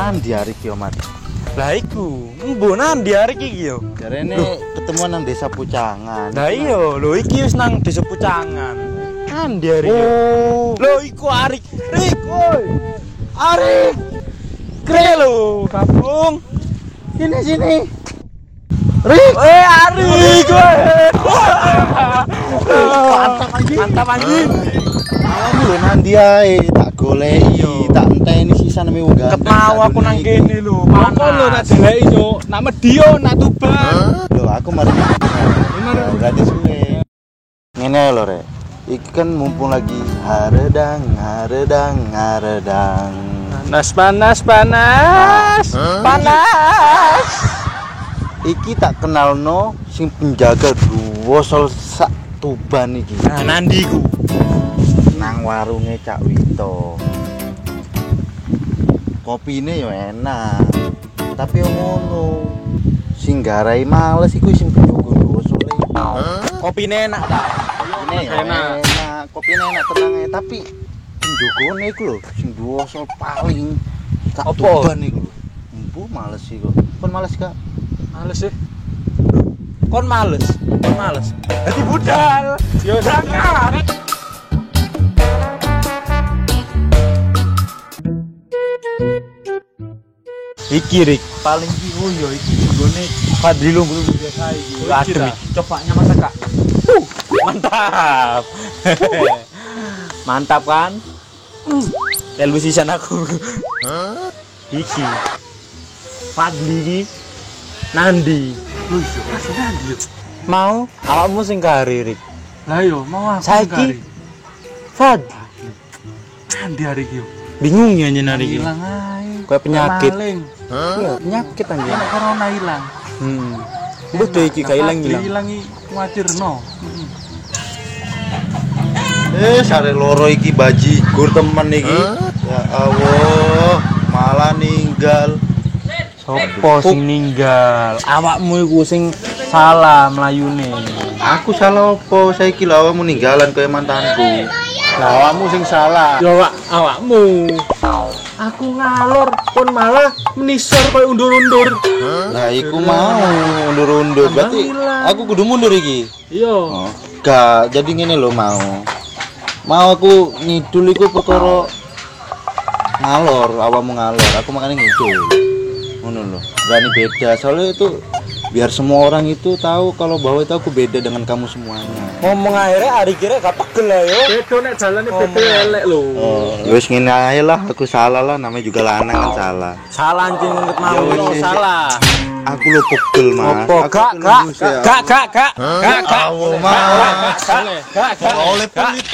Nandi hari iki, Mat? Lah iku, mbo nandi hari iki yo. Jarene ketemuan nang Desa Pucangan. Lah iya, lho iki wis nang Desa Pucangan. Nandi hari iki. Lho iku Arik. Rik, woi. Arik. Kre lho, gabung. Sini. Rik, Arik. mantap anjing. Kamu lho Nandi ae, tak goleki, tak enteni sisa neme wong gak. Ket mau aku nang kene lho, Apa lho nak deleki yo, nak medio, nak tuban. Lho aku mari. Berarti suwe. Ngene lho, Rek. Iki kan mumpung lagi haredang. Panas. Iki tak kenalno sing penjaga duwosol sak Tuban iki. Nah, Nandi ku. Nang warunge Cak Wito. Kopine yo enak. Tapi yo ngono. Sing garai males iku sing penjaga duwosol. Kopine enak ta? Ini ya enak. Kopine enak tenang ae, tapi penjagane iku lho sing duwosol paling sak Apa? Tuban iku. Empu males iku. Kon males gak? Males sih. Kon males. Dadi budal. Yo sangat. Iki Rik, paling piwo yo iki nggone Fadli Lunggu biasa iki. Adem iki. Cobanya masak Kak. Mantap. Mantap kan? Televisi sana aku. Iki. Fadli iki Nandi. Lho iso kasih Nandi yo. Mau awakmu sing kari Rik. Lah yo mau aku Saiki Fad Nandi hari iki yo. bingung ya nyen hari iki. Hilang ae. Kayak penyakit. Maling. Iya, penyakit anjir. Karena corona hilang. Mbah tuh iki gak ilang-ilang. Hilangi kuwatirno. Sare loro iki bajigur temen iki. Ya Allah, malah ninggal. Sopo sing ninggal? Awakmu iku sing salah mlayune. Aku salah opo? Saiki lho awakmu ninggalan kaya mantanku. Lah awakmu sing salah. Ya awakmu. Aku ngalor kon malah menisor koyo undur-undur. Lah iku mau undur-undur. Berarti aku kudu mundur iki. Iya. Oh, gak, jadi ngene lho mau. Mau aku ngidul iku perkara ngalor, awakmu ngalor, aku makanya ngidul. Ngono lho. Berani beda. Soalnya itu biar semua orang itu tahu kalau bahwa itu aku beda dengan kamu semuanya. Ngomong akhirnya hari kira gak pegel lah yo. Bedo nek jalane beda elek lho. Oh, wis ngene ae lah, aku salah lah, namanya juga lanang kan salah. Salah anjing nget mau Ya wis, lo wis. salah. Aku lo pegel, Mas. Opo Aku gak nembus ya. gak. Awo, Mas. Gak. Oleh pelit.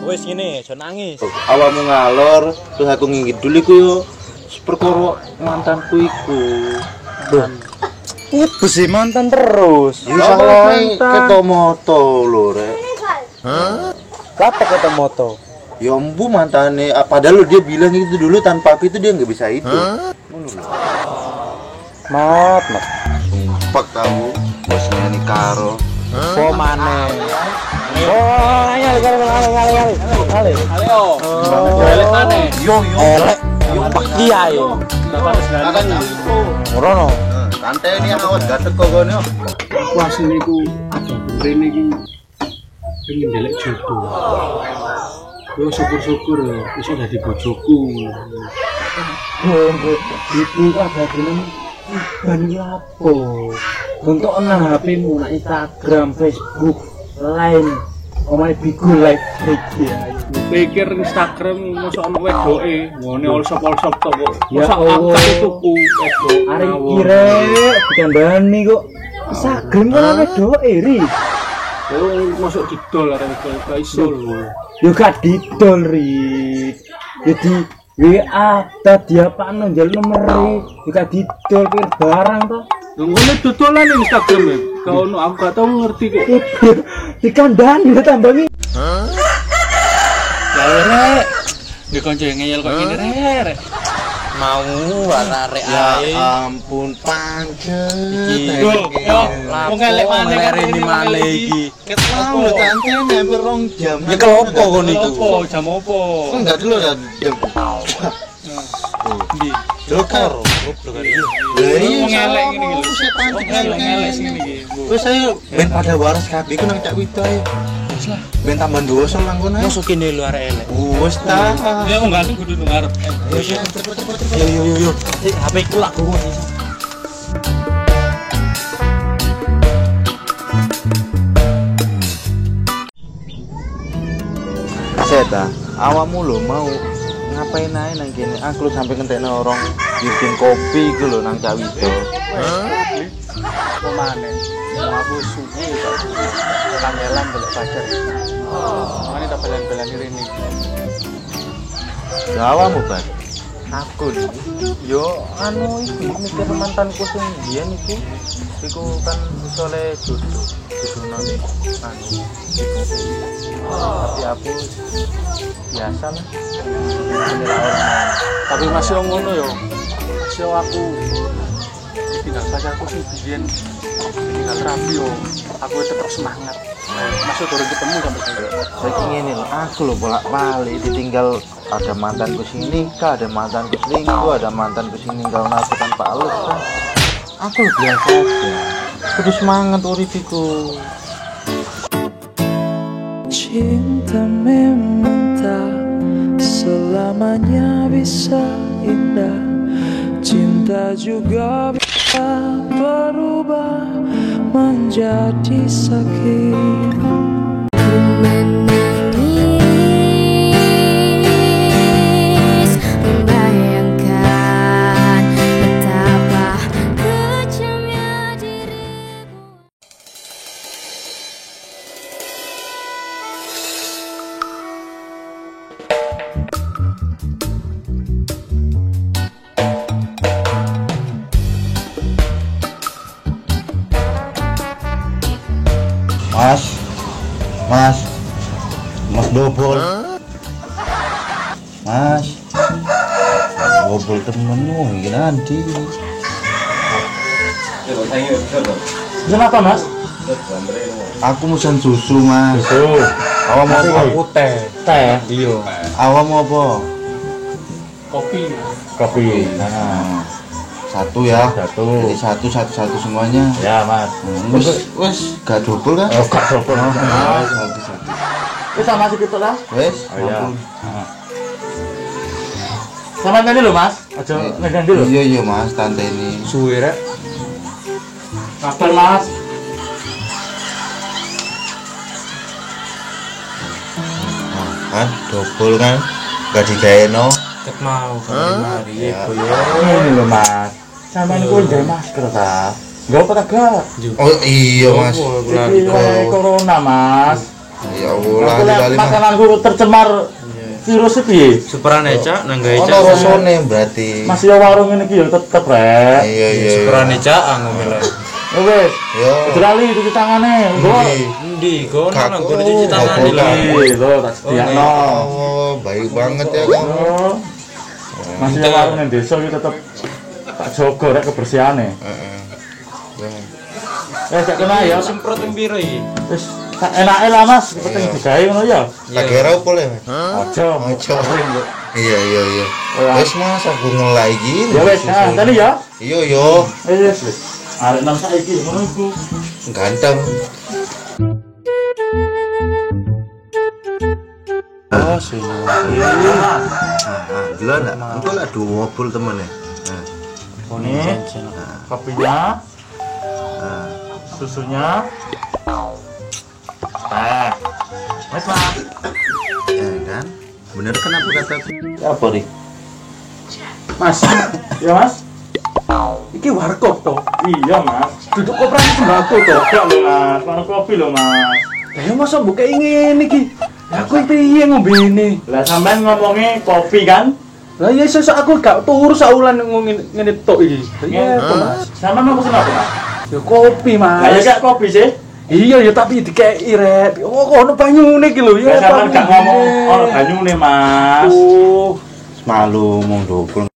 Wes ngene, aja nangis. Awakmu ngalor, terus aku ngidul iku yo perkara mantanku iku. Ibu sih mantan terus. Ya salah ketok moto lho, Rek. Kapan kata moto? Ya empu mantane, padahal dia bilang itu dulu tanpa aku itu dia nggak bisa itu. Ngono lho. Mat. Sumpah tahu, bosnya ini karo. Po maneh. Oh, ngali. Ayo. Elek maneh. Yo. Elek. Pak Kiai. Akan aku. Orono. Santai ini awas gak teko kono. Aku asline iku ada rene iki pengen delek jodoh. Yo syukur-syukur yo iso dadi bojoku. Itu ada film bani lapo. Untuk nang HP-mu nang Instagram, Facebook, Line, omahe Bigo Live iki. Pikir Instagram mosok ono wedoke, ngene olsop to kok. Ya Mosok Allah. angkat tuku wedok. Arek kire dikandani kok. Instagram kan ana doe ri. Yo mosok didol arek gak iso lho. Yo gak didol ri. Jadi WA tadi apaan njal nomor ri. Gak didol pikir barang to. Ngene dodolan Instagram e. Kau ono aku gak tau ngerti kok. Dikandani lho tambangi. Ya rek. Di konco ngeyel kok ngene rek. mau arek Ya ae. ampun panjang. Wong elek maneh ini maneh iki. Ket mau lho tantene hampir 2 jam. Ya kelopo kon iku. Opo, jam opo? Kok enggak dulu ya? Ndi? Joker. Goblok kan iki. Lah Wong elek ngene iki lho. Setan Wong elek sing ngene iki. Wis ayo ben pada waras kabeh iku nang Cak Wido ae. Wis lah. Ben tambah dosa nang kono ae. Masuk kene lho arek elek. Wis ta. Ya wong ganteng kudu nang ngarep. Yo. HP ku lak gowo. Seta, awakmu lho mau ngapain ae nang kene? Aku lho sampe ngentekno orang bikin kopi iku lho nang Cak Wido. Pemane. Aku subuh kok. Kangelan belok pacar. Mane tak belan-belan rene. Ya awakmu, Bang. Aku lho. Yo anu iki mikir mantanku sing biyen iku. Iku kan soleh jodoh. Jodoh nang anu. Tapi aku biasa lah. Tapi masih ngono yo. Masih aku tinggal pacarku sih biyen tinggal rapi yo. Aku tetap semangat. Masih turun ketemu sampai sekarang. Saiki ngene lho, aku lho bolak-balik ditinggal ada mantanku sing nikah, ada mantanku selingkuh, ada mantanku sing ninggal aku tanpa alasan. Aku lho biasa aja. Kudu semangat uripiku. Cinta memang tak selamanya bisa indah. Cinta juga bisa berubah menjadi sakit. Menangis, membayangkan betapa kejamnya dirimu. Mas Bobol. Mas Bobol temenmu iki nanti. Kenapa, Mas? Aku musan susu, Mas. Tuh. Awak mau apa? Aku teh. Teh. Iya. Awak mau apa? Kopi. Kopi. Nah, satu ya. Satu. Jadi satu semuanya. Ya, Mas. Wes gak double kan? Oh, gak double. Satu. Wis sama sih gitu lah. Wes, Oh, iya. ampun. Sama tadi lho, Mas. Aja megang dulu. Iya Mas, tante ini. Suwe rek. Kabar, Mas. Kan double kan? Gak digaeno. Ket mau mari Ya. ini lho, Mas. Sampeyan kuwi gawe masker ta? Enggak apa ta, Gak? Oh iya Mas. Iki wae corona, Mas. Ya Allah, Aku lihat lali-lali Mas. makananku tercemar virus piye? Superane Cak nang gawe Ono Cak. rasane berarti. Masih ya warung ini ki ya tetep rek. Iya. Superane Cak ngomel. Ya wis, Yo. lali cuci tangane. Engko Endi kono Kaku. nang gone cuci tangan Kaku. lho. iki lho tak sediakno. Oh, baik banget ya kamu. Oh. Masih ya warung ning desa iki tetep tak jaga rek kebersihane. Heeh. Cek kena ya. Semprot ping piro iki? Wis enake lah Mas, penting digawe ngono ya. Tak kira apa le? Mas? Aja. Ojo. Iya. Ya. Wes Mas, aku ngelai gini. Ya wis, nah tadi ya. Iya yo. Wis. Arek nang saiki ngono iku. Ganteng. Oh, sini. Nah, Gila enggak? Engko lah double temen ya. ini kopinya, Nah. susunya, teh. Wes Mas. Ya kan? Bener kan apa kataku? Apa nih? Mas, ya Mas? Iki warkop toh? Iya Mas. Duduk koperasi sembako toh? Enggak lho Mas, warung kopi lho Mas. Ya masa buka ingin iki. Ya aku piye ngombe ini? Lah sampean ngomongnya kopi kan? Lah ya sesuk aku gak turu saulan ngene tok iki. Iya kok Mas. Sampean mau pesen apa Mas? Ya kopi Lah ya Mas. gak kopi sih? Iya ya tapi dikei rek. Oh kok ono banyune iki lho Ya ya. sampean gak ngomong ono banyune Mas. Oh. Malu mong double.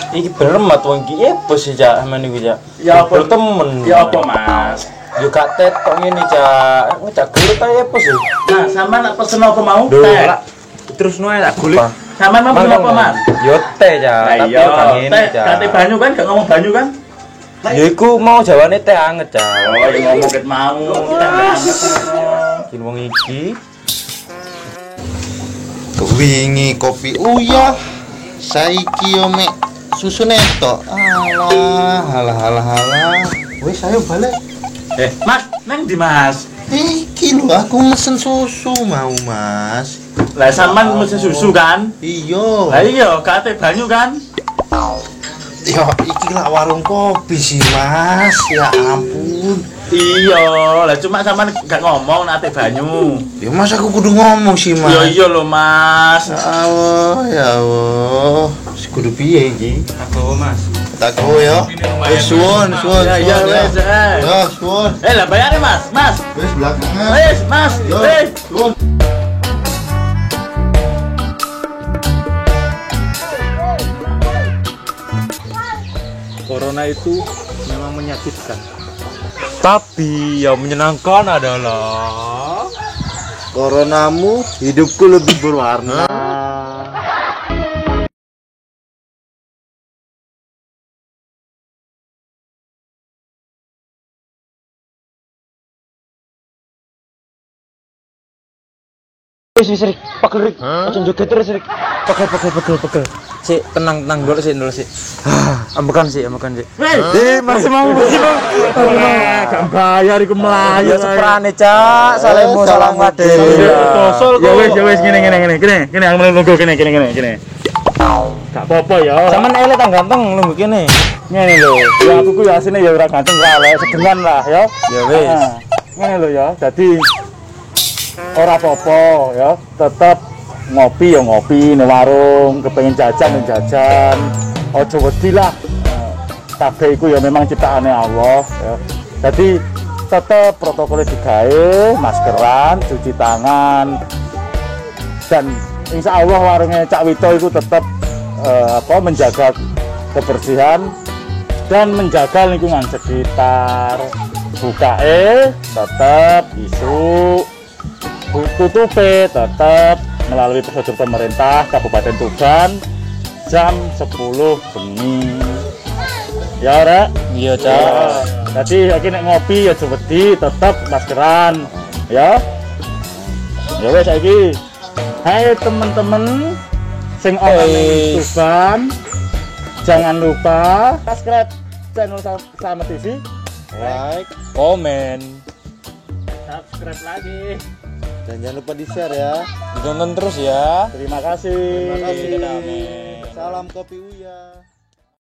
Iki bermat wong iki apa sih Cak aman iku Cak? Ya apa temen. Ya apa Mas? Yo gak tetok ngene Cak. Ngecak gelut ae apa sih? Nah, sampean nak pesen apa mau? Duh, Teh. lah. Terus noe tak golek. Sampean mau pesen apa, Mas? Yo teh Cak, Nah, tapi iya, yo gak ngene teh, Cak. kate banyu kan, gak ngomong banyu kan? Yo iku mau jawane teh anget Cak. Oh, ya ngomong ket mau. Kita nggak anget. Kin wong iki. Wingi kopi uyah. Saiki yo mek susu netok. Alah. Wis ayo balik. Mas, neng di Mas. Iki lho aku mesen susu mau, Mas. Lah sampean mesen susu kan? Iya. Lah iya, kate banyu kan? Ya iki lah warung kopi sih, Mas. Ya ampun. Iya, lah cuma sampean gak ngomong nate banyu. Ya Mas aku kudu ngomong sih, Mas. Iya iya lho, Mas. Ya Allah. Kudu piye iki? Aku Mas. Tak kowe ya. Suwun. Ya wes. Ya, suwun. Lah bayare Mas. Mas. Wis belakangan. Wes, Mas. Yo, Wes. suwun. Corona itu memang menyakitkan. Tapi yang menyenangkan adalah Coronamu hidupku lebih berwarna. Wis Rik, pegel Rik. Aja joget terus Rik. Pegel. Sik, tenang dulu sik. Ambekan sik. Mas mau gak bayar iku melayu. Ya seprane Cak, salemu salam wade. Ya wes gini aku nunggu gini. Gak apa-apa ya. Sampeyan elek tang ganteng lungguh kene. Ngene lho, ya aku ku ya asine ya ora ganteng ora elek, sedengan lah ya. Ya wis. Ngene lho ya, dadi ora apa-apa ya, tetep ngopi ya ngopi ning warung, kepengin jajan ya jajan. Aja wedi lah. Kabeh iku ya memang ciptaane Allah ya. Jadi tetep protokolnya digawe, maskeran, cuci tangan. Dan insya Allah warungnya Cak Wito itu tetap menjaga kebersihan dan menjaga lingkungan sekitar. Bukae tetap isu, tutupe tetap melalui prosedur pemerintah Kabupaten Tuban jam 10 bengi. Ya ora? Iya Cak. Jadi iki nek ngopi ya wedi tetap maskeran ya. Ya wes saiki. Hai teman-teman sing ana ning Tuban, jangan lupa subscribe channel Selamat TV, Like Komen. subscribe lagi. dan jangan lupa di-share ya. Ditonton terus ya. Terima kasih. Terima kasih. Amin. Salam kopi Uya.